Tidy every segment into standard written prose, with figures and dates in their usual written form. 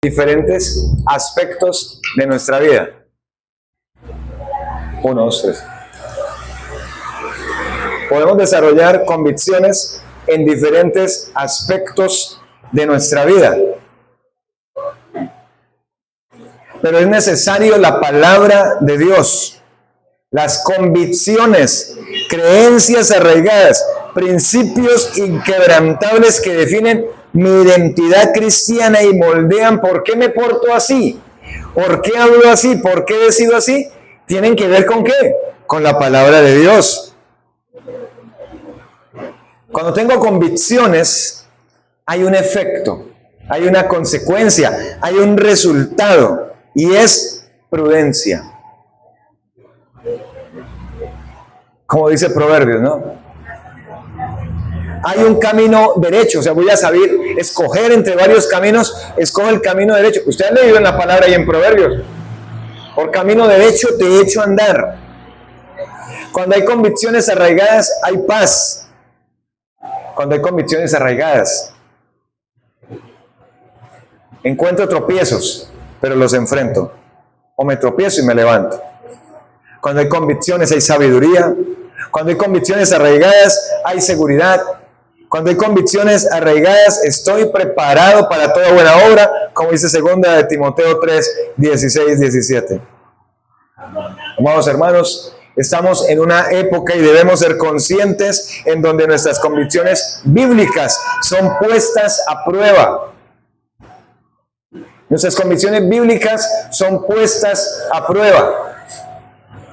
diferentes aspectos de nuestra vida. 1, 2, 3. Podemos desarrollar convicciones en diferentes aspectos de nuestra vida. Pero es necesario la palabra de Dios, las convicciones, creencias arraigadas, principios inquebrantables que definen mi identidad cristiana y moldean por qué me porto así, por qué hablo así, por qué decido así, tienen que ver con qué, con la palabra de Dios. Cuando tengo convicciones, hay un efecto, hay una consecuencia, hay un resultado, y es prudencia. Como dice Proverbios, ¿no? Hay un camino derecho, o sea, voy a saber escoger entre varios caminos, escoge el camino derecho. Usted ha leído en la palabra y en Proverbios, por camino derecho te he hecho andar. Cuando hay convicciones arraigadas, hay paz. Cuando hay convicciones arraigadas, encuentro tropiezos, pero los enfrento. O me tropiezo y me levanto. Cuando hay convicciones, hay sabiduría. Cuando hay convicciones arraigadas, hay seguridad. Cuando hay convicciones arraigadas, estoy preparado para toda buena obra, como dice 2 de Timoteo 3, 16, 17. Amados hermanos, estamos en una época y debemos ser conscientes en donde nuestras convicciones bíblicas son puestas a prueba. Nuestras convicciones bíblicas son puestas a prueba.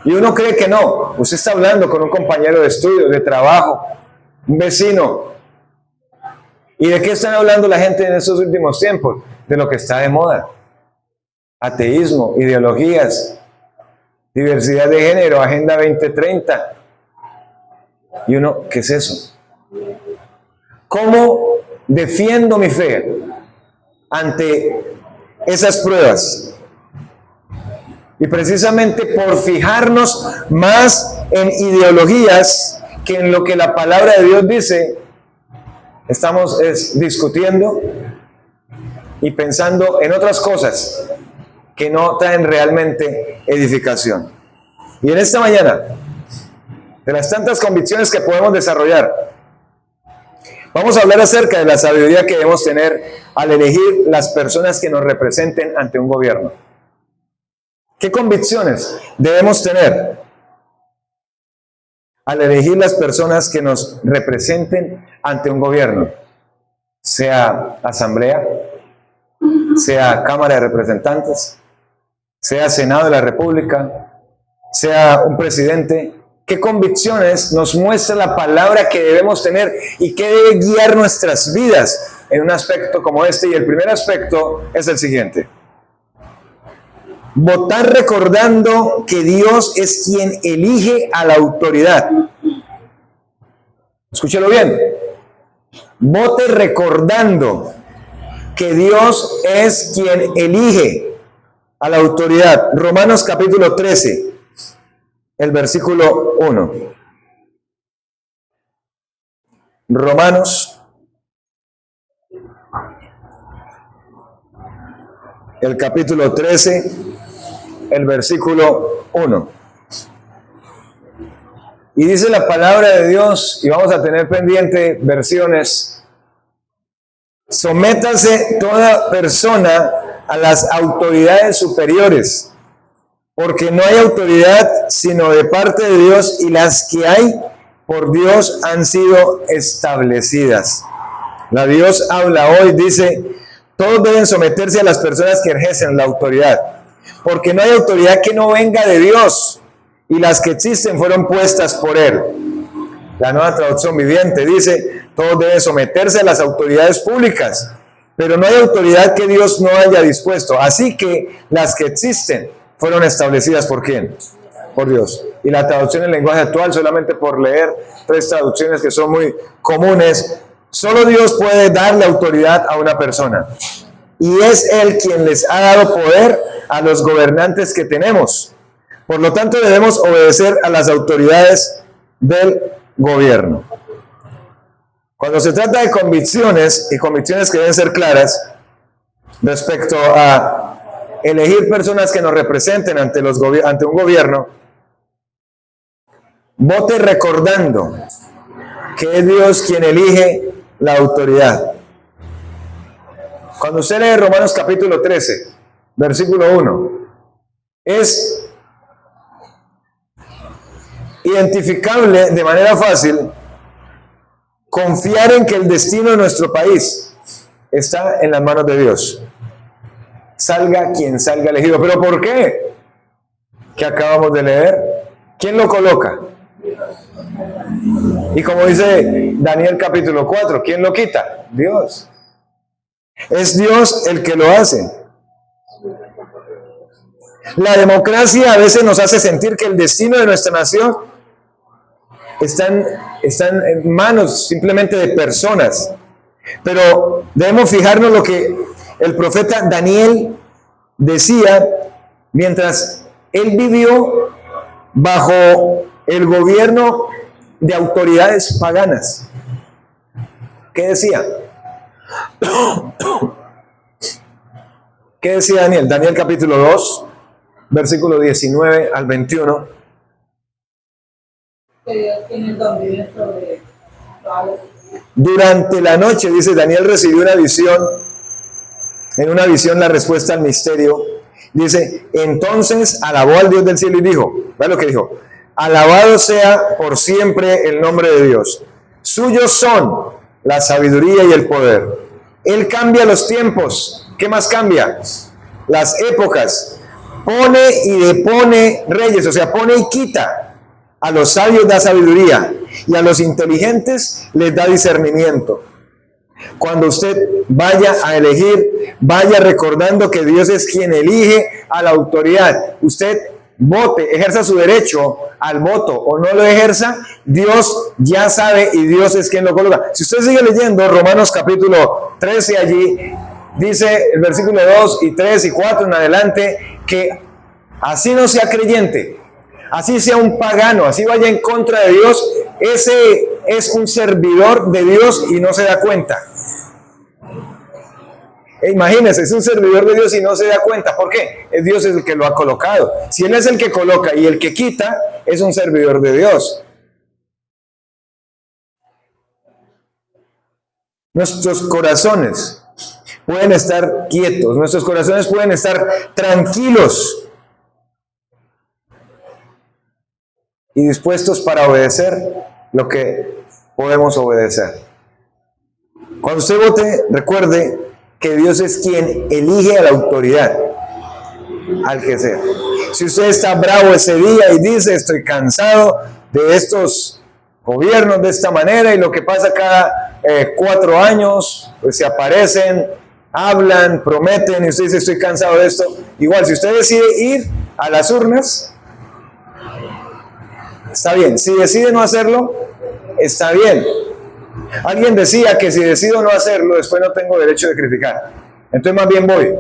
Y uno cree que no. Usted está hablando con un compañero de estudio, de trabajo, un vecino. ¿Y de qué están hablando la gente en estos últimos tiempos? De lo que está de moda. Ateísmo, ideologías, diversidad de género, Agenda 2030. Y uno, ¿qué es eso? ¿Cómo defiendo mi fe ante esas pruebas? Y precisamente por fijarnos más en ideologías que en lo que la palabra de Dios dice, estamos discutiendo y pensando en otras cosas que no traen realmente edificación. Y en esta mañana, de las tantas convicciones que podemos desarrollar, vamos a hablar acerca de la sabiduría que debemos tener al elegir las personas que nos representen ante un gobierno. ¿Qué convicciones debemos tener al elegir las personas que nos representen ante un gobierno? Sea asamblea, sea Cámara de Representantes, sea Senado de la República, sea un presidente. ¿Qué convicciones nos muestra la palabra que debemos tener y qué debe guiar nuestras vidas en un aspecto como este? Y el primer aspecto es el siguiente: votar recordando que Dios es quien elige a la autoridad. Escúchelo bien. Vote recordando que Dios es quien elige a la autoridad. Romanos capítulo 13, el versículo 1. Romanos, el capítulo 13, el versículo 1. Y dice la palabra de Dios, y vamos a tener pendiente versiones: sométase toda persona a las autoridades superiores, porque no hay autoridad sino de parte de Dios, y las que hay por Dios han sido establecidas. La Dios habla hoy, dice: todos deben someterse a las personas que ejercen la autoridad, porque no hay autoridad que no venga de Dios, y las que existen fueron puestas por Él. La Nueva Traducción Viviente dice: todos deben someterse a las autoridades públicas, pero no hay autoridad que Dios no haya dispuesto. Así que las que existen fueron establecidas ¿por quién? Por Dios. Y la traducción en lenguaje actual, solamente por leer 3 traducciones que son muy comunes: solo Dios puede darle autoridad a una persona, y es Él quien les ha dado poder a los gobernantes que tenemos. Por lo tanto, debemos obedecer a las autoridades del gobierno. Cuando se trata de convicciones, y convicciones que deben ser claras, respecto a elegir personas que nos representen ante un gobierno, vote recordando que es Dios quien elige la autoridad. Cuando usted lee Romanos capítulo 13, versículo 1, es identificable de manera fácil confiar en que el destino de nuestro país está en las manos de Dios. Salga quien salga elegido. ¿Pero por qué? ¿Qué acabamos de leer? ¿Quién lo coloca? Y como dice Daniel capítulo 4, ¿quién lo quita? Dios. Es Dios el que lo hace. La democracia a veces nos hace sentir que el destino de nuestra nación está en manos simplemente de personas. Pero debemos fijarnos lo que el profeta Daniel decía mientras él vivió bajo el gobierno de autoridades paganas. ¿Qué decía? ¿Qué decía Daniel? Daniel capítulo 2, versículo 19 al 21. Durante la noche, dice, Daniel recibió una visión. En una visión la respuesta al misterio. Dice, entonces alabó al Dios del cielo y dijo, ¿ve lo que dijo? Alabado sea por siempre el nombre de Dios. Suyos son la sabiduría y el poder. Él cambia los tiempos. ¿Qué más cambia? Las épocas. Pone y depone reyes, o sea, pone y quita. A los sabios da sabiduría y a los inteligentes les da discernimiento. Cuando usted vaya a elegir, vaya recordando que Dios es quien elige a la autoridad. Usted vote, ejerza su derecho al voto o no lo ejerza, Dios ya sabe y Dios es quien lo coloca. Si usted sigue leyendo Romanos capítulo 13 allí, dice el versículo 2 y 3 y 4 en adelante, que así no sea creyente, así sea un pagano, así vaya en contra de Dios, ese es un servidor de Dios y no se da cuenta. Imagínense, es un servidor de Dios y no se da cuenta. ¿Por qué? Es Dios el que lo ha colocado. Si Él es el que coloca y el que quita, es un servidor de Dios. Nuestros corazones pueden estar quietos, nuestros corazones pueden estar tranquilos y dispuestos para obedecer lo que podemos obedecer. Cuando usted vote, recuerde que Dios es quien elige a la autoridad, al que sea. Si usted está bravo ese día y dice, estoy cansado de estos gobiernos de esta manera y lo que pasa cada 4 años, pues se aparecen, hablan, prometen y usted dice, estoy cansado de esto. Igual, si usted decide ir a las urnas, está bien. Si decide no hacerlo, está bien. Alguien decía que si decido no hacerlo, después no tengo derecho de criticar. Entonces más bien voy.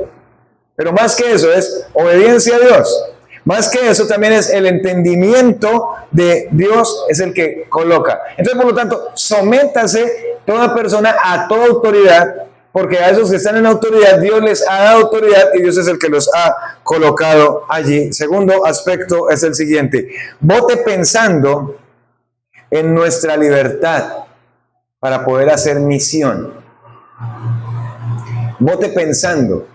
Pero más que eso es obediencia a Dios. Más que eso también es el entendimiento de Dios es el que coloca. Entonces, por lo tanto, sométase toda persona a toda autoridad, porque a esos que están en autoridad, Dios les ha dado autoridad y Dios es el que los ha colocado allí. Segundo aspecto es el siguiente. Vote pensando en nuestra libertad para poder hacer misión. Vote pensando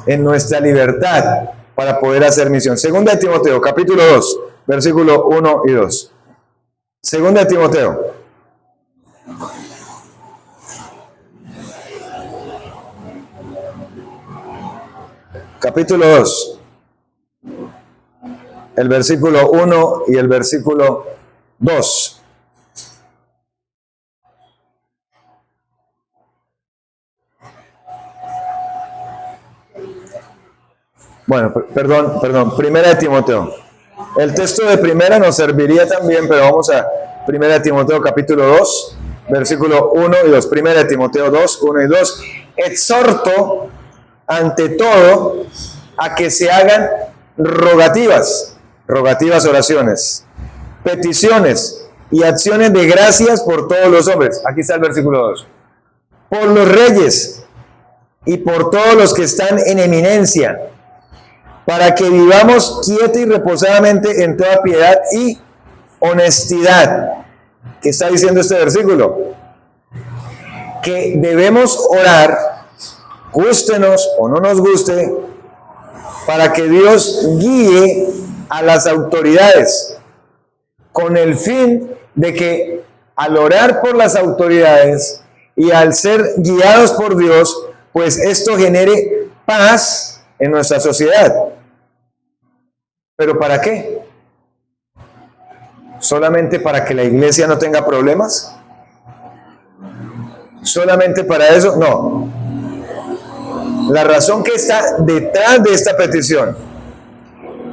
en nuestra libertad para poder hacer misión. Segunda de Timoteo, capítulo 2, versículo 1 y 2. Segunda de Timoteo. Capítulo 2. El versículo 1 y el versículo 2. Bueno, perdón, Primera de Timoteo. El texto de Primera nos serviría también, pero vamos a Primera de Timoteo capítulo 2, versículo 1 y 2. Primera de Timoteo 2, 1 y 2. Exhorto ante todo a que se hagan rogativas oraciones, peticiones y acciones de gracias por todos los hombres. Aquí está el versículo 2. Por los reyes, y por todos los que están en eminencia, para que vivamos quieta y reposadamente en toda piedad y honestidad. ¿Qué está diciendo este versículo? Que debemos orar, gústenos o no nos guste, para que Dios guíe a las autoridades, con el fin de que al orar por las autoridades y al ser guiados por Dios, pues esto genere paz en nuestra sociedad. ¿Pero para qué? ¿Solamente para que la iglesia no tenga problemas? ¿Solamente para eso? No. La razón que está detrás de esta petición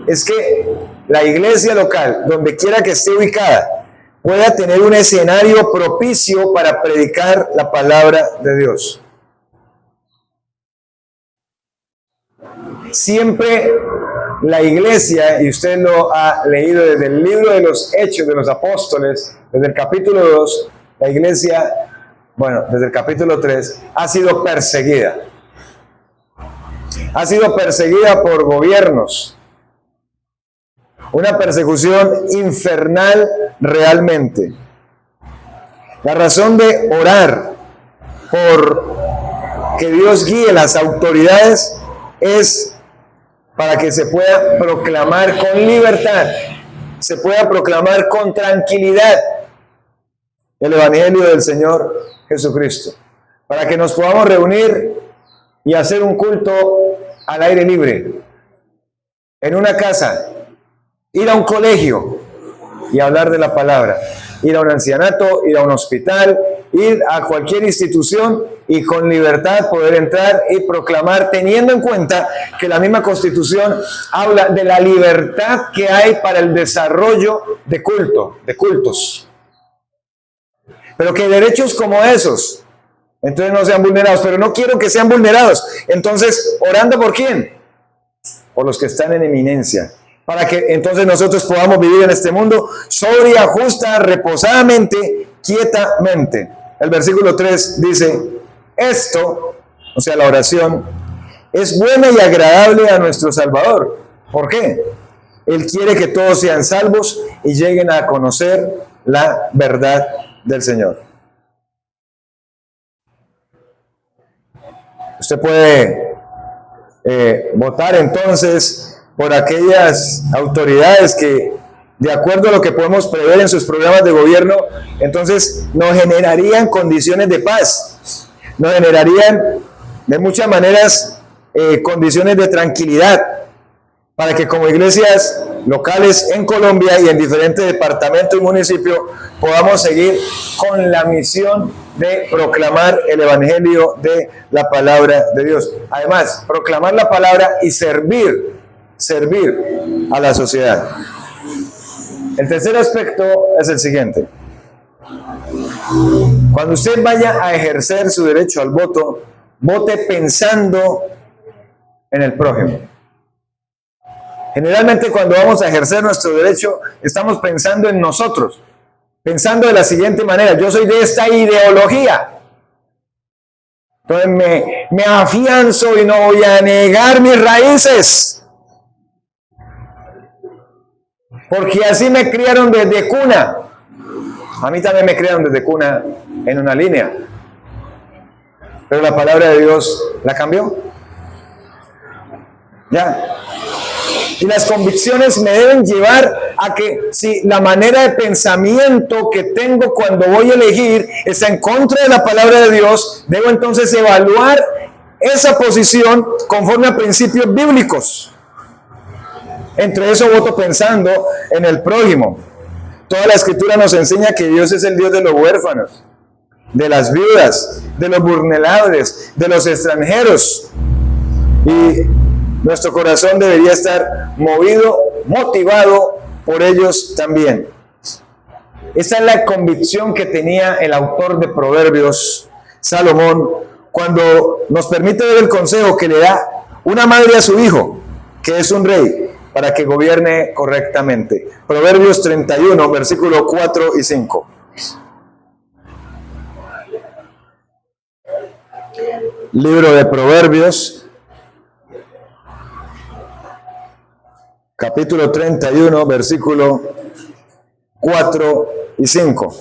es que la iglesia local, donde quiera que esté ubicada, pueda tener un escenario propicio para predicar la palabra de Dios. Siempre la iglesia, y usted lo ha leído desde el libro de los Hechos de los Apóstoles, desde el capítulo 2, la iglesia, bueno, desde el capítulo 3, ha sido perseguida. Ha sido perseguida por gobiernos. Una persecución infernal realmente. La razón de orar por que Dios guíe las autoridades es para que se pueda proclamar con libertad, se pueda proclamar con tranquilidad el Evangelio del Señor Jesucristo, para que nos podamos reunir y hacer un culto al aire libre, en una casa, ir a un colegio y hablar de la palabra, ir a un ancianato, ir a un hospital, ir a cualquier institución y con libertad poder entrar y proclamar, teniendo en cuenta que la misma Constitución habla de la libertad que hay para el desarrollo de cultos. Pero que derechos como esos, entonces no sean vulnerados, pero no quiero que sean vulnerados. Entonces, ¿orando por quién? Por los que están en eminencia, para que entonces nosotros podamos vivir en este mundo sobria, justa, reposadamente, quietamente. El versículo 3 dice, esto, o sea, la oración, es buena y agradable a nuestro Salvador. ¿Por qué? Él quiere que todos sean salvos y lleguen a conocer la verdad del Señor. Usted puede votar entonces por aquellas autoridades que, de acuerdo a lo que podemos prever en sus programas de gobierno, entonces nos generarían condiciones de paz, nos generarían de muchas maneras condiciones de tranquilidad, para que como iglesias locales en Colombia y en diferentes departamentos y municipios podamos seguir con la misión de proclamar el Evangelio de la palabra de Dios. Además, proclamar la palabra y servir a la sociedad. El tercer aspecto es el siguiente. Cuando usted vaya a ejercer su derecho al voto, vote pensando en el prójimo. Generalmente cuando vamos a ejercer nuestro derecho, estamos pensando en nosotros, pensando de la siguiente manera: yo soy de esta ideología, entonces me afianzo y no voy a negar mis raíces, porque así me criaron desde cuna. A mí también me criaron desde cuna en una línea, pero la palabra de Dios la cambió. Ya. Y las convicciones me deben llevar a que si la manera de pensamiento que tengo cuando voy a elegir está en contra de la palabra de Dios, debo entonces evaluar esa posición conforme a principios bíblicos. Entre eso voto pensando en el prójimo. Toda la escritura nos enseña que Dios es el Dios de los huérfanos, de las viudas, de los vulnerables, de los extranjeros. Y nuestro corazón debería estar movido, motivado por ellos también. Esa es la convicción que tenía el autor de Proverbios, Salomón, cuando nos permite ver el consejo que le da una madre a su hijo, que es un rey, para que gobierne correctamente. Proverbios 31, versículos 4 y 5. libro de Proverbios, capítulo 31, versículo 4 y 5.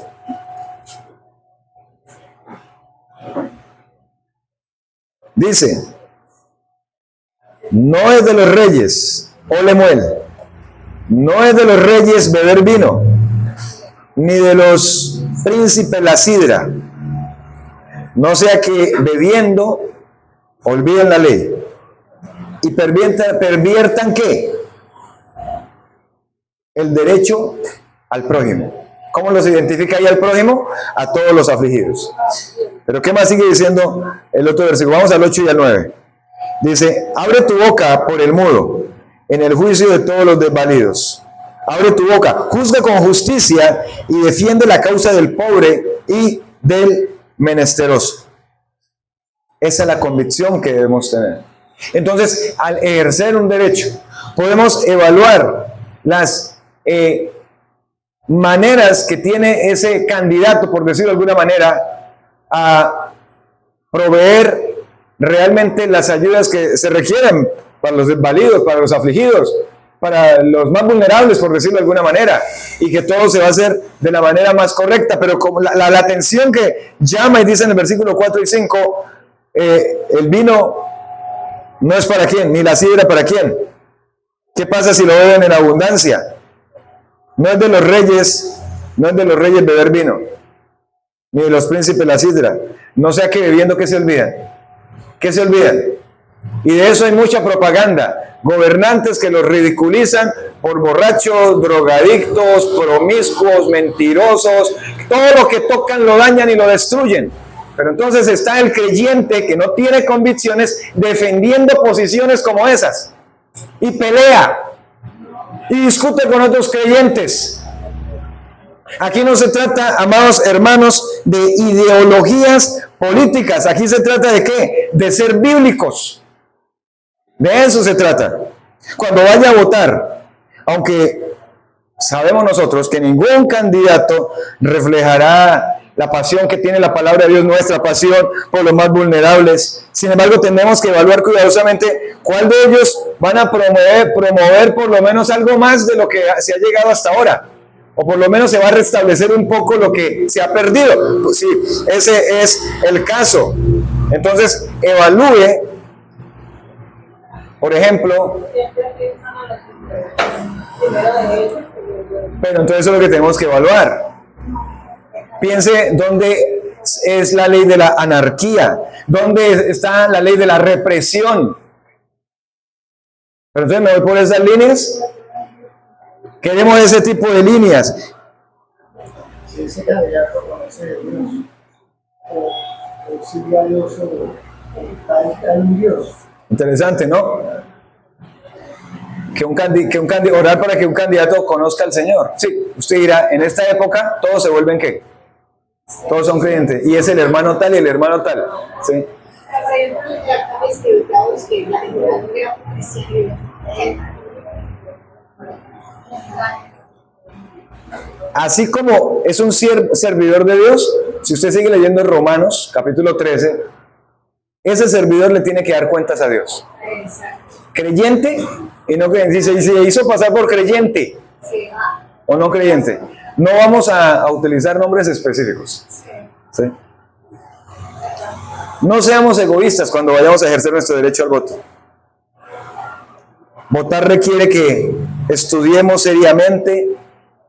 Dice, no es de los reyes, oh Lemuel, no es de los reyes beber vino, ni de los príncipes la sidra, no sea que bebiendo olviden la ley y perviertan ¿qué? El derecho al prójimo. ¿Cómo los identifica ahí al prójimo? A todos los afligidos. Pero ¿qué más sigue diciendo el otro versículo? Vamos al 8 y al 9. Dice, abre tu boca por el mudo, en el juicio de todos los desvalidos. Abre tu boca, juzga con justicia y defiende la causa del pobre y del menesteroso. Esa es la convicción que debemos tener. Entonces, al ejercer un derecho, podemos evaluar las maneras que tiene ese candidato, por decirlo de alguna manera, a proveer realmente las ayudas que se requieren para los desvalidos, para los afligidos, para los más vulnerables, por decirlo de alguna manera, y que todo se va a hacer de la manera más correcta. Pero como la atención que llama y dice en el versículo 4 y 5, el vino no es para quién, ni la sidra para quién. ¿Qué pasa si lo beben en abundancia? No es de los reyes beber vino, ni de los príncipes la sidra. No sea que bebiendo, ¿qué se olvidan? ¿Qué se olvidan? Y de eso hay mucha propaganda. Gobernantes que los ridiculizan por borrachos, drogadictos, promiscuos, mentirosos. Todo lo que tocan lo dañan y lo destruyen. Pero entonces está el creyente que no tiene convicciones defendiendo posiciones como esas. Y pelea. Y discute con otros creyentes. Aquí no se trata, amados hermanos, de ideologías políticas. Aquí se trata de ¿qué? De ser bíblicos. De eso se trata. Cuando vaya a votar, aunque sabemos nosotros que ningún candidato reflejará la pasión que tiene la palabra de Dios, nuestra pasión por los más vulnerables. Sin embargo, tenemos que evaluar cuidadosamente cuál de ellos van a promover por lo menos algo más de lo que se ha llegado hasta ahora. O por lo menos se va a restablecer un poco lo que se ha perdido. Pues sí, ese es el caso. Entonces, evalúe, por ejemplo, pero entonces eso es lo que tenemos que evaluar. Piense dónde es la ley de la anarquía, dónde está la ley de la represión. Pero entonces me voy por esas líneas. Queremos ese tipo de líneas. Si ese candidato conoce de Dios, o sigue a Dios, o está en Dios. Interesante, ¿no? Orar para que un candidato conozca al Señor. Sí, usted dirá, en esta época todos se vuelven ¿qué? Todos son creyentes. Y es el hermano tal y el hermano tal. ¿Sí? Así como es un servidor de Dios, si usted sigue leyendo Romanos, capítulo 13, ese servidor le tiene que dar cuentas a Dios. Creyente y no creyente. Si se hizo pasar por creyente o no creyente. No vamos a utilizar nombres específicos. ¿Sí? No seamos egoístas cuando vayamos a ejercer nuestro derecho al voto. Votar requiere que estudiemos seriamente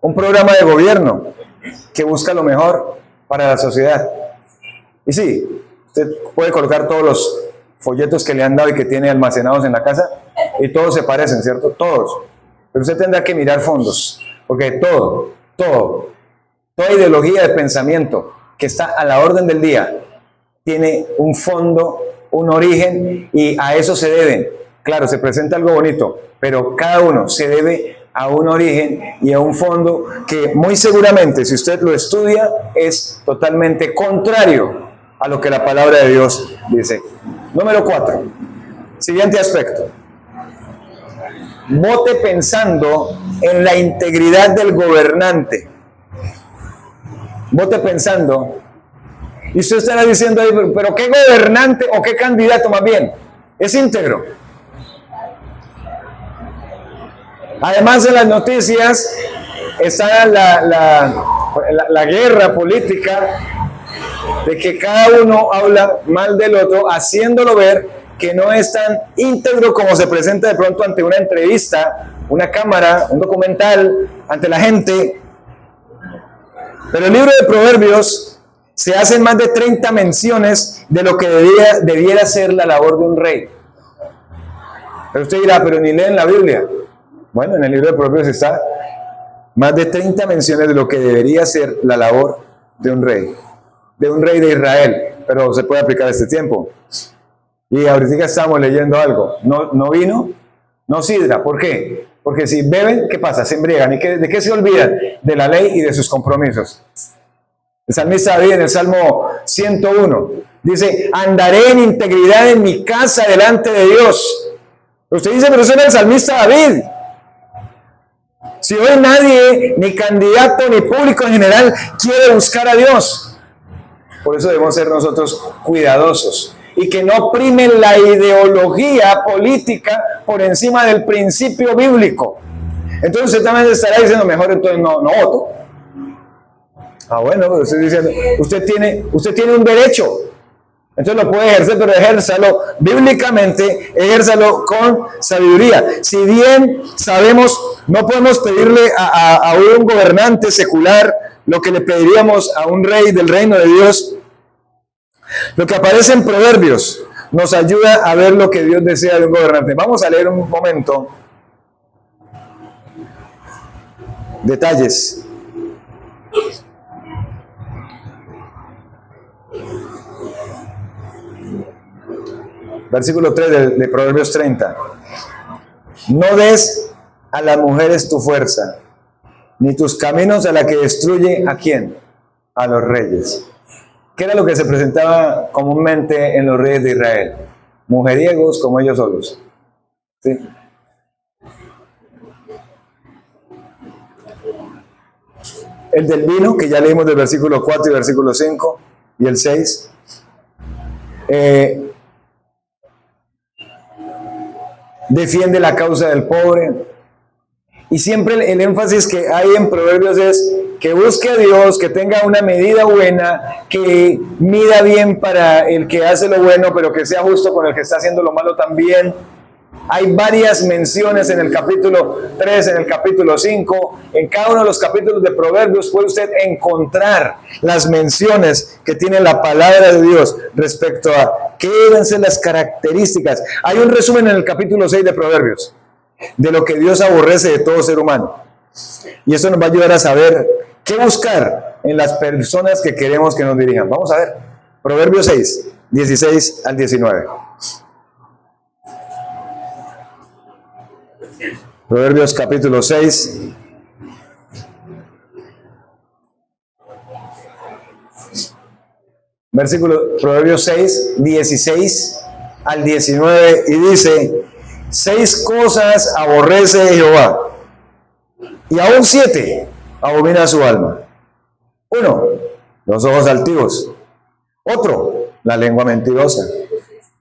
un programa de gobierno que busca lo mejor para la sociedad. Y sí, usted puede colocar todos los folletos que le han dado y que tiene almacenados en la casa y todos se parecen, ¿cierto? Todos. Pero usted tendrá que mirar fondos, porque toda ideología de pensamiento que está a la orden del día tiene un fondo, un origen, y a eso se deben. Claro, se presenta algo bonito, pero cada uno se debe a un origen y a un fondo que muy seguramente, si usted lo estudia, es totalmente contrario a lo que la palabra de Dios dice. Número 4. Siguiente aspecto. Vote pensando en la integridad del gobernante. Vote pensando Y usted estará diciendo ahí, pero ¿qué gobernante o qué candidato más bien es íntegro? Además de las noticias, está la guerra política de que cada uno habla mal del otro, haciéndolo ver que no es tan íntegro como se presenta de pronto ante una entrevista, una cámara, un documental, ante la gente. Pero el libro de Proverbios se hacen más de 30 menciones de lo que debiera ser la labor de un rey. Pero usted dirá, pero ni leen la Biblia. Bueno, en el libro de Proverbios está más de 30 menciones de lo que debería ser la labor de un rey de Israel, pero se puede aplicar a este tiempo. Y ahorita estamos leyendo algo, no vino, no sidra. ¿Por qué? Porque si beben, ¿qué pasa? Se embriagan. ¿Y de qué se olvidan? De la ley y de sus compromisos. El salmista David en el Salmo 101 dice, andaré en integridad en mi casa delante de Dios. Usted dice, pero usted es el salmista David. Si hoy nadie, ni candidato, ni público en general, quiere buscar a Dios. Por eso debemos ser nosotros cuidadosos y que no primen la ideología política por encima del principio bíblico. Entonces usted también estará diciendo, mejor entonces no voto. Bueno, pero estoy diciendo, usted tiene un derecho. Entonces lo puede ejercer, pero ejérzalo bíblicamente, ejérzalo con sabiduría. Si bien sabemos, no podemos pedirle a un gobernante secular lo que le pediríamos a un rey del reino de Dios, lo que aparece en Proverbios nos ayuda a ver lo que Dios desea de un gobernante. Vamos a leer un momento detalles. Versículo 3 de Proverbios 30. No des a las mujeres tu fuerza, ni tus caminos a la que destruye, ¿a quién? A los reyes. ¿Qué era lo que se presentaba comúnmente en los reyes de Israel? Mujeriegos como ellos solos. ¿Sí? El del vino, que ya leímos del versículo 4 y versículo 5 y el 6. Defiende la causa del pobre. Y siempre el énfasis que hay en Proverbios es que busque a Dios, que tenga una medida buena, que mida bien para el que hace lo bueno, pero que sea justo con el que está haciendo lo malo también. Hay varias menciones en el capítulo 3, en el capítulo 5. En cada uno de los capítulos de Proverbios puede usted encontrar las menciones que tiene la palabra de Dios respecto a qué deben ser las características. Hay un resumen en el capítulo 6 de Proverbios de lo que Dios aborrece de todo ser humano. Y esto nos va a ayudar a saber qué buscar en las personas que queremos que nos dirijan. Vamos a ver. Proverbios 6, 16 al 19. Proverbios capítulo 6. Proverbios 6, 16 al 19, y dice: 6 cosas aborrece Jehová, y aún 7 abomina su alma. 1, los ojos altivos. Otro, la lengua mentirosa.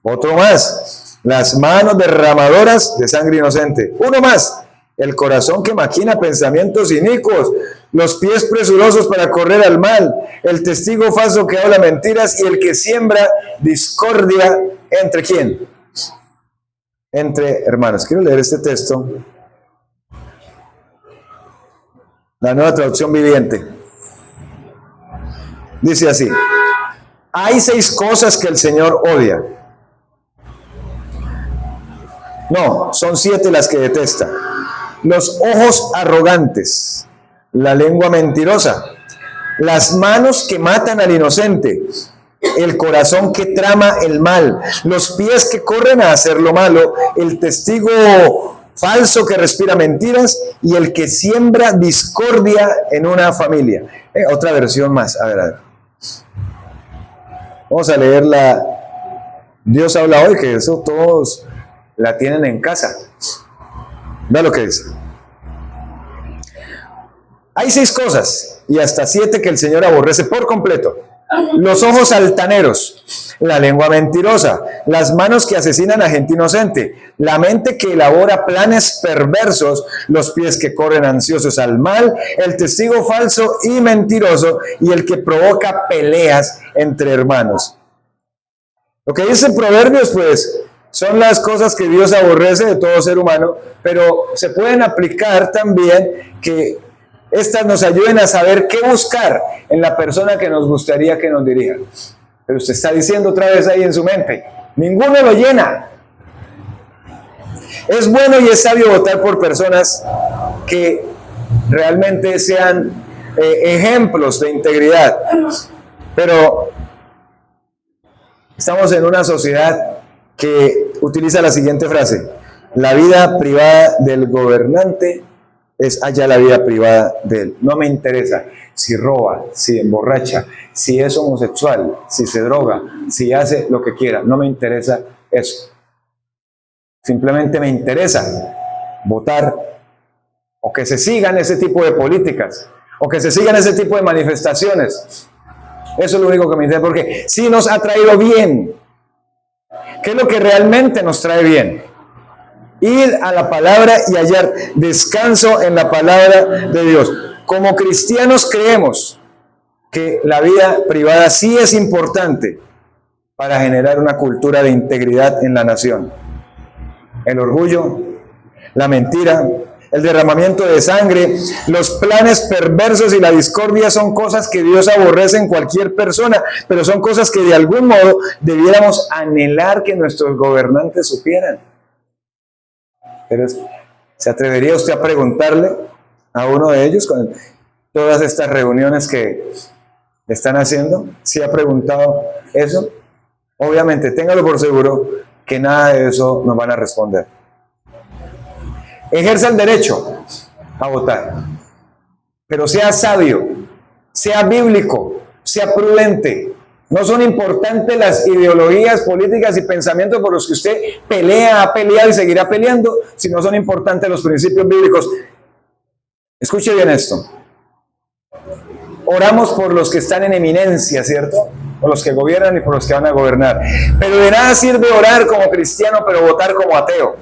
Otro más, las manos derramadoras de sangre inocente. Uno más, el corazón que maquina pensamientos inicuos. Los pies presurosos para correr al mal. El testigo falso que habla mentiras, y el que siembra discordia. ¿Entre quién? Entre hermanos. Quiero leer este texto. La Nueva Traducción Viviente. Dice así: hay 6 cosas que el Señor odia. No, son 7 las que detesta. Los ojos arrogantes, la lengua mentirosa, las manos que matan al inocente, el corazón que trama el mal, los pies que corren a hacer lo malo, el testigo falso que respira mentiras, y el que siembra discordia en una familia. Otra versión más, a ver. Vamos a leer Dios habla hoy, que eso todos la tienen en casa. Vea lo que dice. Hay 6 cosas y hasta 7 que el Señor aborrece por completo. los ojos altaneros, la lengua mentirosa, las manos que asesinan a gente inocente, la mente que elabora planes perversos, los pies que corren ansiosos al mal, el testigo falso y mentiroso y el que provoca peleas entre hermanos. Lo que dice Proverbios, pues, son las cosas que Dios aborrece de todo ser humano, pero se pueden aplicar también que estas nos ayuden a saber qué buscar en la persona que nos gustaría que nos dirija. Pero usted está diciendo otra vez ahí en su mente, ninguno lo llena. Es bueno y es sabio votar por personas que realmente sean ejemplos de integridad, pero estamos en una sociedad que utiliza la siguiente frase: la vida privada del gobernante es allá la vida privada de él. No me interesa si roba, si emborracha, si es homosexual, si se droga, si hace lo que quiera. No me interesa eso. Simplemente me interesa votar o que se sigan ese tipo de políticas o que se sigan ese tipo de manifestaciones. Eso es lo único que me interesa, porque si nos ha traído bien, ¿qué es lo que realmente nos trae bien? Ir a la palabra y hallar descanso en la palabra de Dios. Como cristianos creemos que la vida privada sí es importante para generar una cultura de integridad en la nación. El orgullo, la mentira, el derramamiento de sangre, los planes perversos y la discordia son cosas que Dios aborrece en cualquier persona, pero son cosas que de algún modo debiéramos anhelar que nuestros gobernantes supieran. Pero ¿se atrevería usted a preguntarle a uno de ellos con todas estas reuniones que están haciendo? ¿Sí ha preguntado eso? Obviamente, téngalo por seguro que nada de eso nos van a responder. Ejerza el derecho a votar, pero sea sabio, sea bíblico, sea prudente. No son importantes las ideologías políticas y pensamientos por los que usted pelea, ha peleado y seguirá peleando, si no son importantes los principios bíblicos. Escuche bien esto. Oramos por los que están en eminencia, ¿cierto? Por los que gobiernan y por los que van a gobernar. Pero de nada sirve orar como cristiano, pero votar como ateo.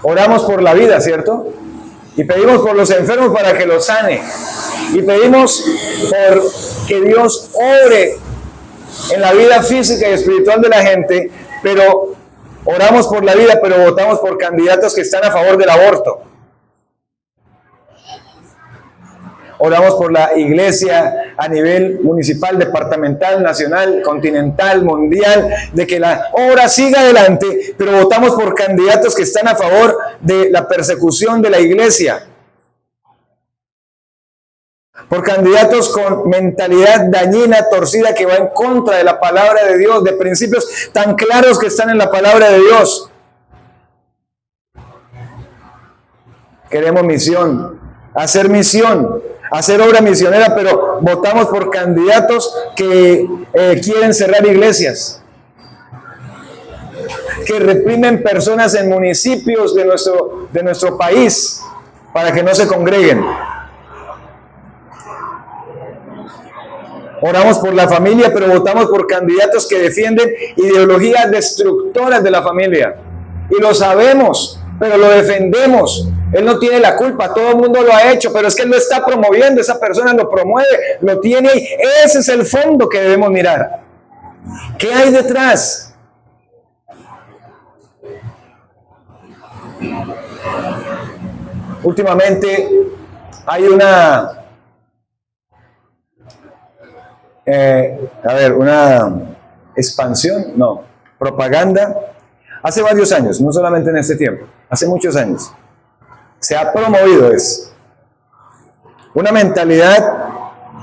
Oramos por la vida, ¿cierto? Y pedimos por los enfermos para que los sane. Y pedimos por que Dios obre en la vida física y espiritual de la gente, pero oramos por la vida, pero votamos por candidatos que están a favor del aborto. Oramos por la iglesia a nivel municipal, departamental, nacional, continental, mundial, de que la obra siga adelante, pero votamos por candidatos que están a favor de la persecución de la iglesia. Por candidatos con mentalidad dañina, torcida, que va en contra de la palabra de Dios, de principios tan claros que están en la palabra de Dios. Queremos misión, hacer obra misionera, pero votamos por candidatos que quieren cerrar iglesias, que reprimen personas en municipios de nuestro país para que no se congreguen. Oramos por la familia, pero votamos por candidatos que defienden ideologías destructoras de la familia. Y lo sabemos, pero lo defendemos. Él no tiene la culpa, todo el mundo lo ha hecho, pero es que él lo está promoviendo, esa persona lo promueve, lo tiene ahí. Ese es el fondo que debemos mirar. ¿Qué hay detrás? Últimamente hay una expansión, propaganda, hace varios años, no solamente en este tiempo, hace muchos años, se ha promovido una mentalidad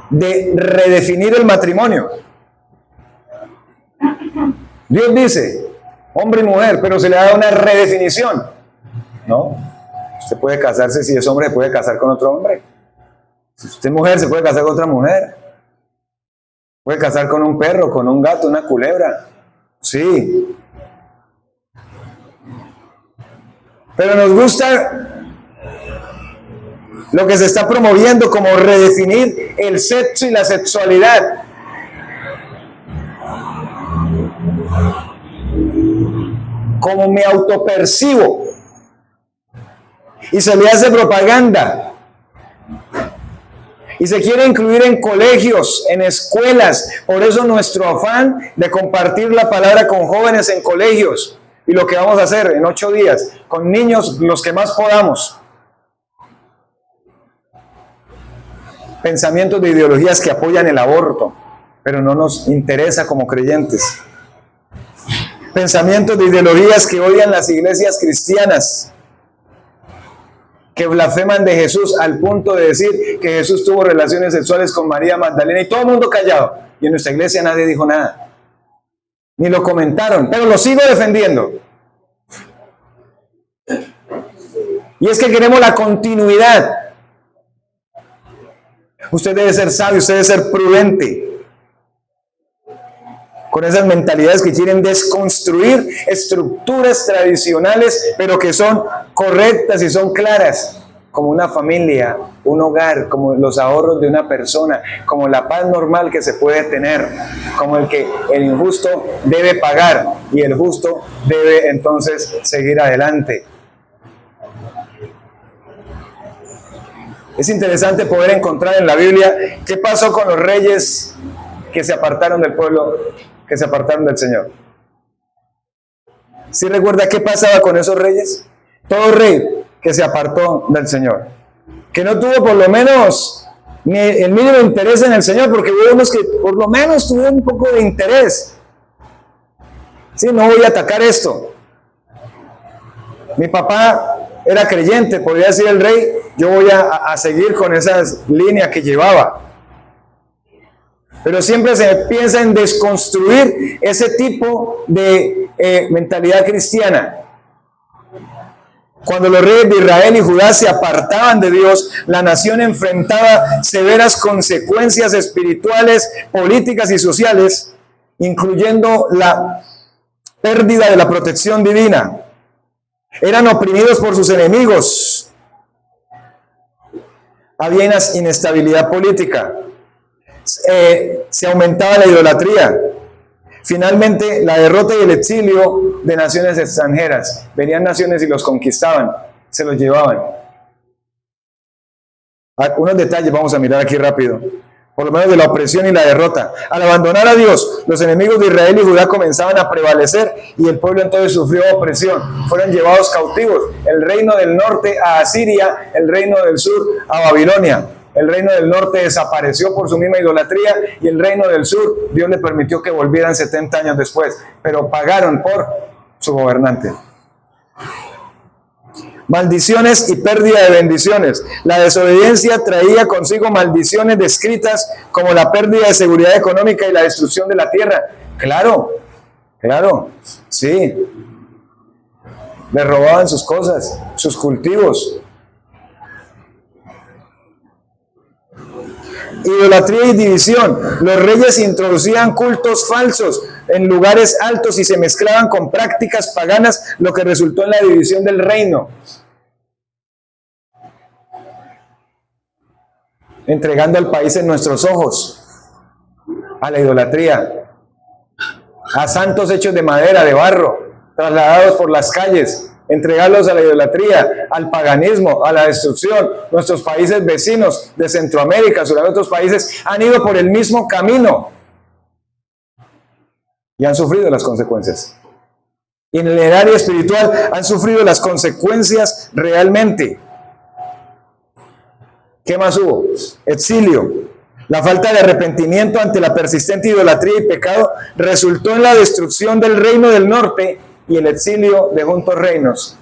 de redefinir el matrimonio. Dios dice, hombre y mujer, pero se le da una redefinición. No, usted puede casarse, si es hombre, se puede casar con otro hombre. Si usted es mujer, se puede casar con otra mujer. Puede casar con un perro, con un gato, una culebra. Sí. Pero nos gusta lo que se está promoviendo como redefinir el sexo y la sexualidad. Como me autopercibo. Y se le hace propaganda. Y se quiere incluir en colegios, en escuelas. Por eso nuestro afán de compartir la palabra con jóvenes en colegios. Y lo que vamos a hacer en 8 días, con niños, los que más podamos. Pensamientos de ideologías que apoyan el aborto, pero no nos interesa como creyentes. Pensamientos de ideologías que odian las iglesias cristianas, que blasfeman de Jesús al punto de decir que Jesús tuvo relaciones sexuales con María Magdalena y todo el mundo callado. Y en nuestra iglesia nadie dijo nada, ni lo comentaron, pero lo sigo defendiendo. Y es que queremos la continuidad. Usted debe ser sabio, usted debe ser prudente con esas mentalidades que quieren desconstruir estructuras tradicionales, pero que son correctas y son claras, como una familia, un hogar, como los ahorros de una persona, como la paz normal que se puede tener, como el que el injusto debe pagar y el justo debe entonces seguir adelante. Es interesante poder encontrar en la Biblia qué pasó con los reyes que se apartaron del pueblo, que se apartaron del Señor. ¿Sí recuerda qué pasaba con esos reyes? Todo rey que se apartó del Señor, que no tuvo por lo menos ni el mínimo interés en el Señor, porque hubo unos que por lo menos tuvieron un poco de interés. Sí, no voy a atacar esto. Mi papá era creyente, podría decir el rey, yo voy a seguir con esas líneas que llevaba. Pero siempre se piensa en desconstruir ese tipo de mentalidad cristiana. Cuando los reyes de Israel y Judá se apartaban de Dios, la nación enfrentaba severas consecuencias espirituales, políticas y sociales, incluyendo la pérdida de la protección divina. Eran oprimidos por sus enemigos. Había inestabilidad política. Se aumentaba la idolatría. Finalmente, la derrota y el exilio de naciones extranjeras. Venían naciones y los conquistaban, se los llevaban. Unos detalles vamos a mirar aquí rápido, por lo menos de la opresión y la derrota. Al abandonar a Dios, los enemigos de Israel y Judá comenzaban a prevalecer y el pueblo entonces sufrió opresión. Fueron llevados cautivos. El reino del norte a Asiria, el reino del sur a Babilonia. El reino del norte desapareció por su misma idolatría y el reino del sur, Dios le permitió que volvieran 70 años después, pero pagaron por su gobernante. Maldiciones y pérdida de bendiciones. La desobediencia traía consigo maldiciones descritas como la pérdida de seguridad económica y la destrucción de la tierra. Claro, sí. Le robaban sus cosas, sus cultivos. Idolatría y división. Los reyes introducían cultos falsos en lugares altos y se mezclaban con prácticas paganas, lo que resultó en la división del reino. Entregando al país en nuestros ojos a la idolatría, a santos hechos de madera, de barro, trasladados por las calles, entregarlos a la idolatría, al paganismo, a la destrucción. Nuestros países vecinos de Centroamérica, otros países han ido por el mismo camino y han sufrido las consecuencias. Y en el área espiritual han sufrido las consecuencias realmente. ¿Qué más hubo? Exilio. La falta de arrepentimiento ante la persistente idolatría y pecado resultó en la destrucción del reino del norte y el exilio de juntos reinos.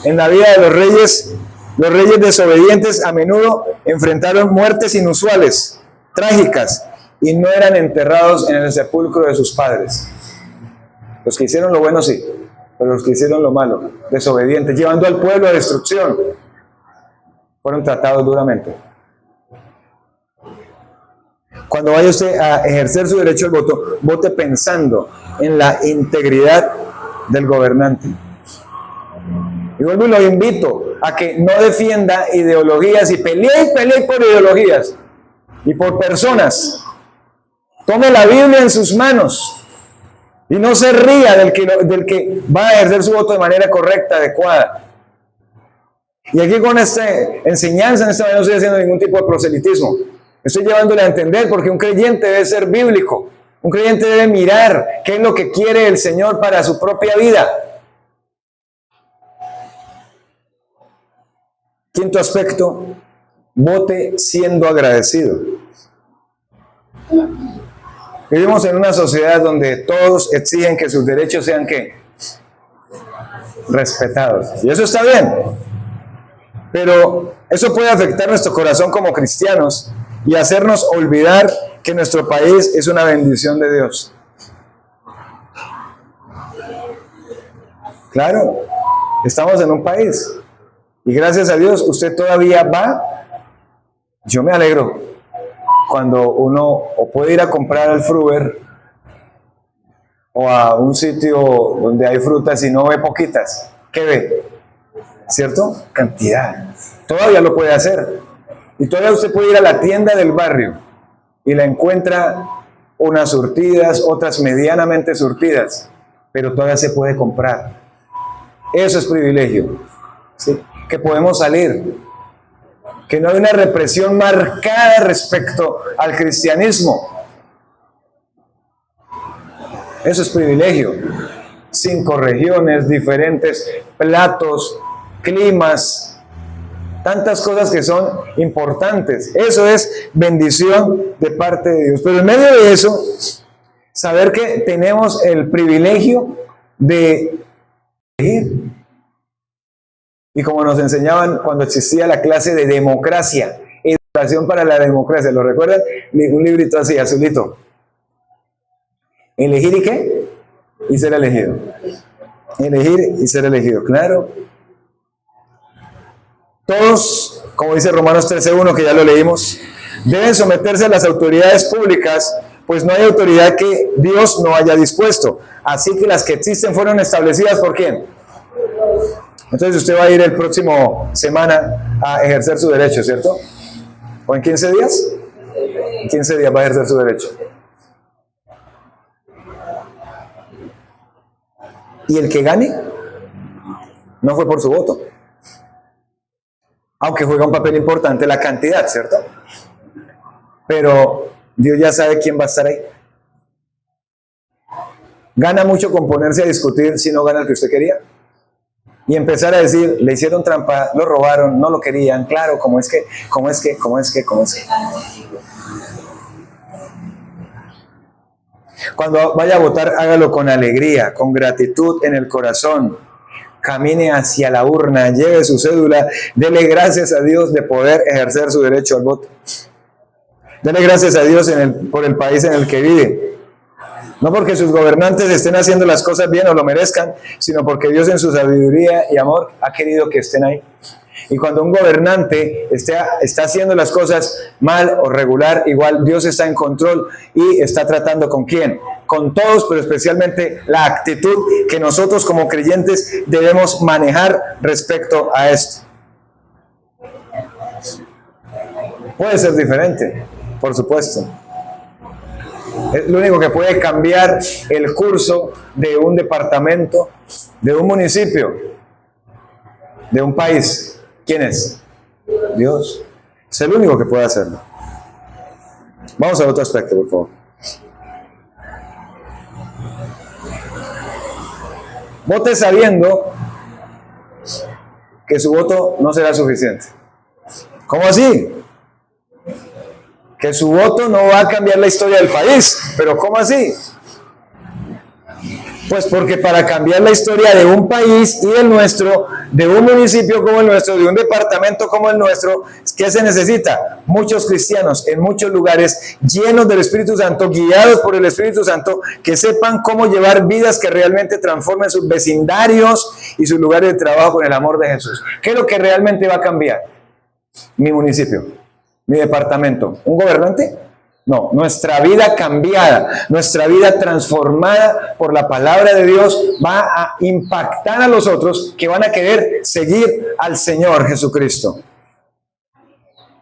En la vida de los reyes desobedientes a menudo enfrentaron muertes inusuales, trágicas, y no eran enterrados en el sepulcro de sus padres. Los que hicieron lo bueno sí, pero los que hicieron lo malo, desobedientes, llevando al pueblo a destrucción, fueron tratados duramente. Cuando vaya usted a ejercer su derecho al voto, vote pensando en la integridad del gobernante. Y vuelvo y lo invito a que no defienda ideologías y pelee por ideologías y por personas. Tome la Biblia en sus manos y no se ría del que va a ejercer su voto de manera correcta, adecuada. Y aquí con esta enseñanza, en esta manera no estoy haciendo ningún tipo de proselitismo. Estoy llevándole a entender porque un creyente debe ser bíblico. Un creyente debe mirar qué es lo que quiere el Señor para su propia vida. Quinto aspecto, vote siendo agradecido. Vivimos en una sociedad donde todos exigen que sus derechos sean ¿qué? Respetados. Y eso está bien. Pero eso puede afectar nuestro corazón como cristianos y hacernos olvidar que nuestro país es una bendición de Dios. Claro, estamos en un país y gracias a Dios usted todavía va. Yo me alegro cuando uno o puede ir a comprar al Fruver o a un sitio donde hay frutas y no ve poquitas. ¿Qué ve? ¿Cierto? Cantidad. Todavía lo puede hacer. Y todavía usted puede ir a la tienda del barrio y la encuentra unas surtidas, otras medianamente surtidas, pero todavía se puede comprar. Eso es privilegio, ¿sí? Que podemos salir, que no hay una represión marcada respecto al cristianismo. Eso es privilegio. 5 regiones, diferentes platos, climas, tantas cosas que son importantes. Eso es bendición de parte de Dios. Pero en medio de eso, saber que tenemos el privilegio de elegir. Y como nos enseñaban cuando existía la clase de democracia, educación para la democracia, ¿lo recuerdan? Un librito así, azulito. ¿Elegir y qué? Y ser elegido. Elegir y ser elegido, claro. Todos, como dice Romanos 13:1, que ya lo leímos, deben someterse a las autoridades públicas, pues no hay autoridad que Dios no haya dispuesto. Así que las que existen fueron establecidas ¿por quién? Entonces usted va a ir el próximo semana a ejercer su derecho, ¿cierto? ¿O en 15 días? En 15 días va a ejercer su derecho. Y el que gane, no fue por su voto. Aunque juega un papel importante la cantidad, ¿cierto? Pero Dios ya sabe quién va a estar ahí. Gana mucho con ponerse a discutir si no gana el que usted quería. Y empezar a decir, le hicieron trampa, lo robaron, no lo querían, claro, ¿cómo es que? Cuando vaya a votar, hágalo con alegría, con gratitud en el corazón. Camine hacia la urna, lleve su cédula, dele gracias a Dios de poder ejercer su derecho al voto. Dele gracias a Dios por el país en el que vive. No porque sus gobernantes estén haciendo las cosas bien o lo merezcan, sino porque Dios en su sabiduría y amor ha querido que estén ahí. Y cuando un gobernante está haciendo las cosas mal o regular, igual Dios está en control y está tratando ¿con quién? Con todos, pero especialmente la actitud que nosotros como creyentes debemos manejar respecto a esto. Puede ser diferente, por supuesto. Es lo único que puede cambiar el curso de un departamento, de un municipio, de un país. ¿Quién es? Dios. Es el único que puede hacerlo. Vamos a otro aspecto, por favor. Vote sabiendo que su voto no será suficiente. ¿Cómo así? Que su voto no va a cambiar la historia del país. ¿Pero cómo así? Pues porque para cambiar la historia de un país y del nuestro, de un municipio como el nuestro, de un departamento como el nuestro, ¿qué se necesita? Muchos cristianos en muchos lugares llenos del Espíritu Santo, guiados por el Espíritu Santo, que sepan cómo llevar vidas que realmente transformen sus vecindarios y sus lugares de trabajo con el amor de Jesús. ¿Qué es lo que realmente va a cambiar? Mi municipio, mi departamento. ¿Un gobernante? No, nuestra vida cambiada, nuestra vida transformada por la palabra de Dios va a impactar a los otros que van a querer seguir al Señor Jesucristo.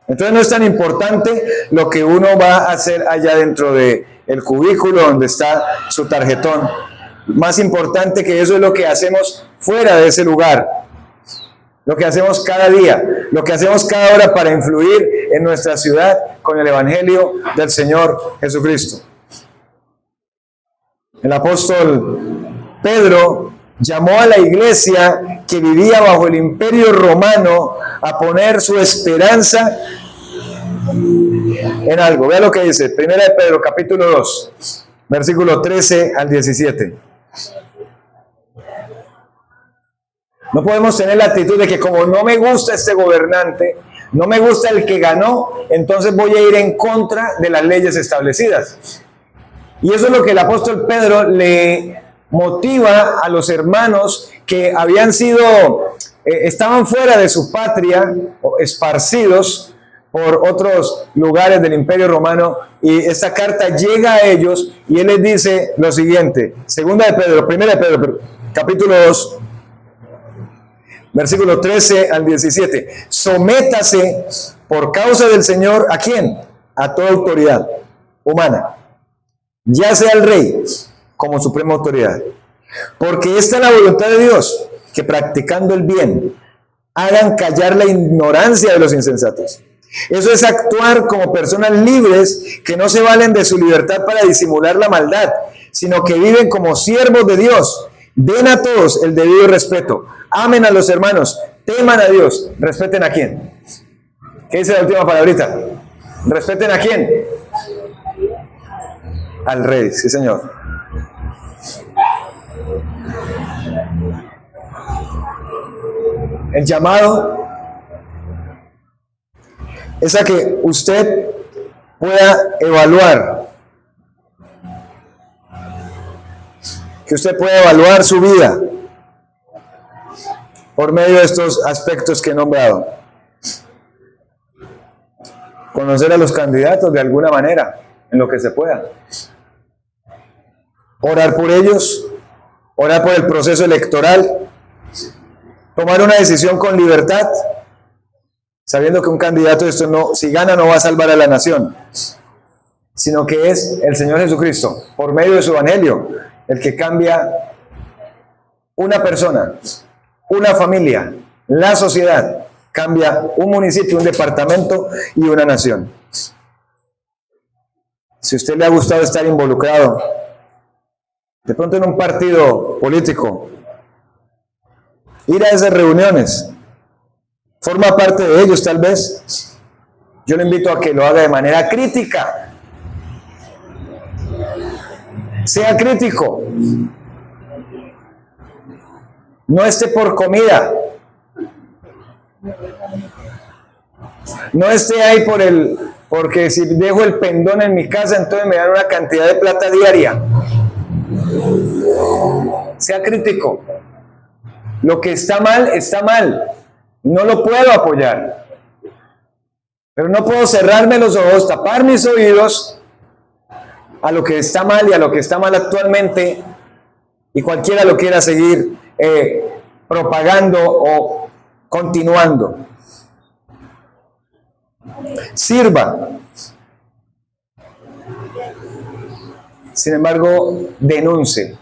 Entonces no es tan importante lo que uno va a hacer allá dentro del cubículo donde está su tarjetón. Más importante que eso es lo que hacemos fuera de ese lugar. Lo que hacemos cada día, lo que hacemos cada hora para influir en nuestra ciudad con el Evangelio del Señor Jesucristo. El apóstol Pedro llamó a la iglesia que vivía bajo el imperio romano a poner su esperanza en algo. Vea lo que dice, Primera de Pedro, capítulo 2, versículo 13 al 17. No podemos tener la actitud de que como no me gusta este gobernante, no me gusta el que ganó, entonces voy a ir en contra de las leyes establecidas. Y eso es lo que el apóstol Pedro le motiva a los hermanos que habían sido, estaban fuera de su patria, esparcidos por otros lugares del Imperio Romano, y esta carta llega a ellos y él les dice lo siguiente, Primera de Pedro, capítulo 2, versículo 13 al 17. Sométase por causa del Señor, ¿a quién? A toda autoridad humana, ya sea el rey como suprema autoridad. Porque esta es la voluntad de Dios, que practicando el bien, hagan callar la ignorancia de los insensatos. Eso es actuar como personas libres que no se valen de su libertad para disimular la maldad, sino que viven como siervos de Dios. Den a todos el debido respeto. Amen a los hermanos, teman a Dios, respeten a quién. ¿Qué dice la última palabrita? ¿Respeten a quién? Al rey, sí señor. El llamado es a que usted pueda evaluar, que usted pueda evaluar su vida por medio de estos aspectos que he nombrado. Conocer a los candidatos de alguna manera, en lo que se pueda. Orar por ellos, orar por el proceso electoral, tomar una decisión con libertad, sabiendo que un candidato esto no, si gana no va a salvar a la nación, sino que es el Señor Jesucristo, por medio de su evangelio, el que cambia una persona, una familia, la sociedad, cambia un municipio, un departamento y una nación. Si a usted le ha gustado estar involucrado, de pronto en un partido político, ir a esas reuniones, forma parte de ellos tal vez, yo le invito a que lo haga de manera crítica. Sea crítico. No esté por comida. No esté ahí porque si dejo el pendón en mi casa, entonces me dan una cantidad de plata diaria. Sea crítico. Lo que está mal, está mal. No lo puedo apoyar. Pero no puedo cerrarme los ojos, tapar mis oídos a lo que está mal y a lo que está mal actualmente, y cualquiera lo quiera seguir propagando o continuando. Sirva. Sin embargo, denuncie.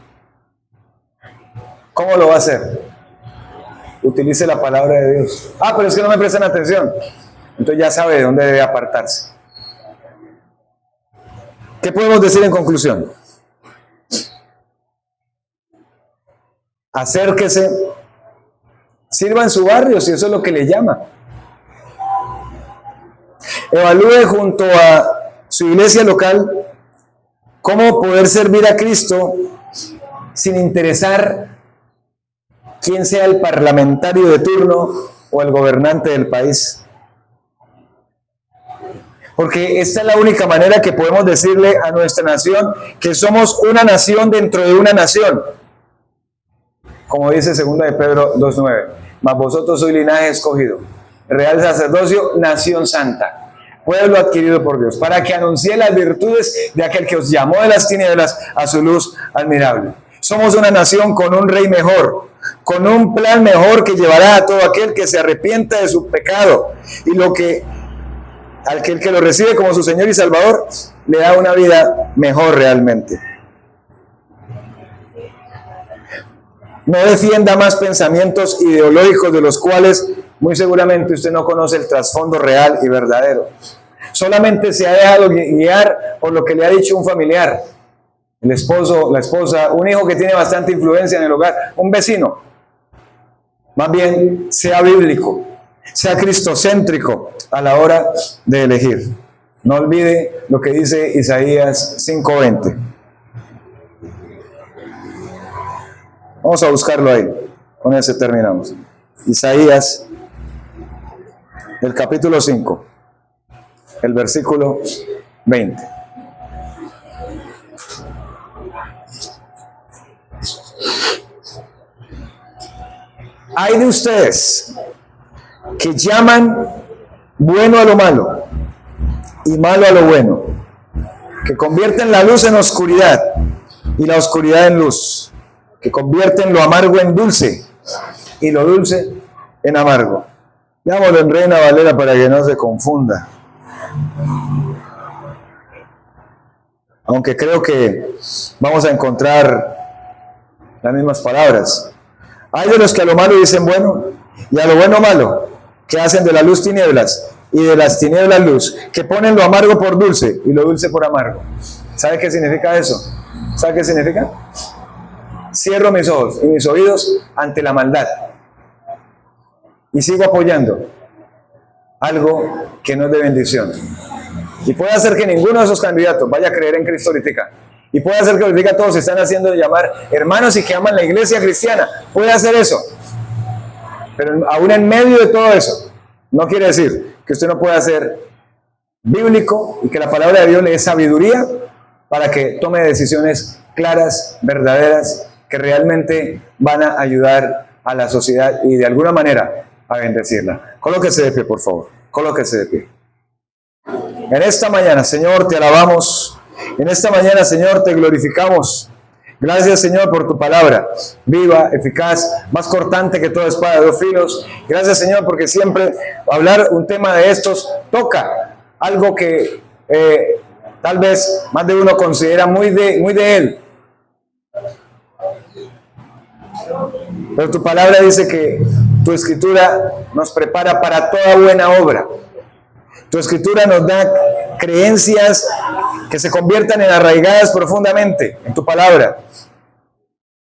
¿Cómo lo va a hacer? Utilice la palabra de Dios. Pero es que no me prestan atención. Entonces ya sabe de dónde debe apartarse. ¿Qué podemos decir en conclusión? Acérquese, sirva en su barrio si eso es lo que le llama. Evalúe junto a su iglesia local cómo poder servir a Cristo sin interesar quién sea el parlamentario de turno o el gobernante del país. Porque esta es la única manera que podemos decirle a nuestra nación que somos una nación dentro de una nación. Como dice 2 de Pedro 2:9. Mas vosotros sois linaje escogido, real sacerdocio, nación santa. pueblo adquirido por Dios, para que anuncie las virtudes de aquel que os llamó de las tinieblas a su luz admirable. Somos una nación con un rey mejor, con un plan mejor que llevará a todo aquel que se arrepienta de su pecado y aquel que lo recibe como su Señor y Salvador le da una vida mejor realmente. No defienda más pensamientos ideológicos de los cuales muy seguramente usted no conoce el trasfondo real y verdadero. Solamente se ha dejado guiar por lo que le ha dicho un familiar, el esposo, la esposa, un hijo que tiene bastante influencia en el hogar, un vecino. Más bien, sea bíblico, sea cristocéntrico a la hora de elegir. No olvide lo que dice Isaías 5:20. Vamos a buscarlo ahí. Con ese terminamos. Isaías, el capítulo 5, el versículo 20. Hay de ustedes que llaman bueno a lo malo y malo a lo bueno, que convierten la luz en oscuridad y la oscuridad en luz, que convierten lo amargo en dulce y lo dulce en amargo. Veámoslo en Reina Valera para que no se confunda. Aunque creo que vamos a encontrar las mismas palabras. Hay de los que a lo malo dicen bueno y a lo bueno malo, que hacen de la luz tinieblas y de las tinieblas luz, que ponen lo amargo por dulce y lo dulce por amargo. ¿Sabe qué significa eso? ¿Sabe qué significa? Cierro mis ojos y mis oídos ante la maldad y sigo apoyando algo que no es de bendición. Y puede hacer que ninguno de esos candidatos vaya a creer en Cristo ahorita. Y puede hacer que ahorita todos se están haciendo llamar hermanos y que aman la iglesia cristiana. Puede hacer eso. Pero aún en medio de todo eso, no quiere decir que usted no pueda ser bíblico y que la palabra de Dios le dé sabiduría para que tome decisiones claras, verdaderas, que realmente van a ayudar a la sociedad y de alguna manera a bendecirla. Colóquese de pie, por favor. Colóquese de pie. En esta mañana, Señor, te alabamos. En esta mañana, Señor, te glorificamos. Gracias, Señor, por tu palabra, viva, eficaz, más cortante que toda espada de dos filos. Gracias, Señor, porque siempre hablar un tema de estos toca algo que tal vez más de uno considera muy de Él. Pero tu palabra dice que tu escritura nos prepara para toda buena obra. Tu escritura nos da creencias que se conviertan en arraigadas profundamente en tu palabra,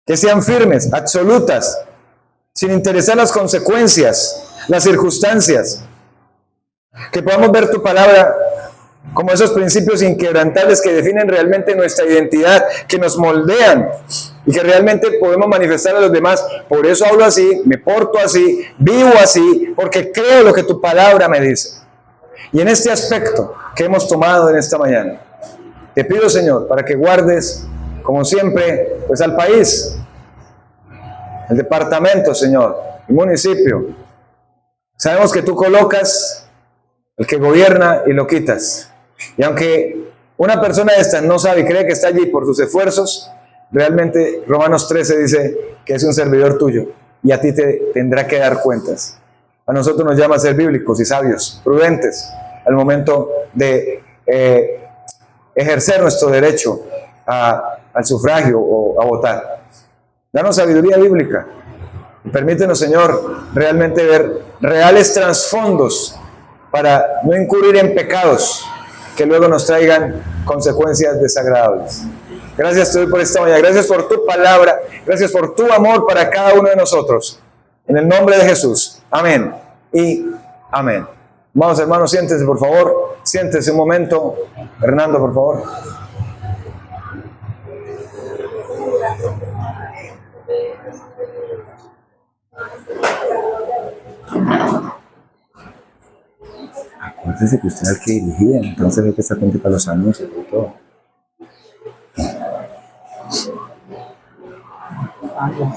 que sean firmes, absolutas, sin interesar las consecuencias, las circunstancias, que podamos ver tu palabra como esos principios inquebrantables que definen realmente nuestra identidad, que nos moldean y que realmente podemos manifestar a los demás. Por eso hablo así, me porto así, vivo así, porque creo lo que tu palabra me dice. Y en este aspecto que hemos tomado en esta mañana, te pido, Señor, para que guardes, como siempre, pues al país, el departamento, Señor, el municipio. Sabemos que tú colocas el que gobierna y lo quitas. Y aunque una persona de estas no sabe y cree que está allí por sus esfuerzos, realmente Romanos 13 dice que es un servidor tuyo y a ti te tendrá que dar cuentas. A nosotros nos llama a ser bíblicos y sabios, prudentes, al momento de ejercer nuestro derecho al sufragio o a votar. Danos sabiduría bíblica. Permítenos, Señor, realmente ver reales trasfondos para no incurrir en pecados que luego nos traigan consecuencias desagradables. Gracias te doy por esta mañana. Gracias por tu palabra. Gracias por tu amor para cada uno de nosotros. En el nombre de Jesús. Amén y amén. Vamos, hermanos, siéntese, por favor. Siéntese un momento. Hernando, por favor. Acuérdese que usted es el que dirigía, entonces hay que estar pendiente para los anuncios y todo. Ah, ya.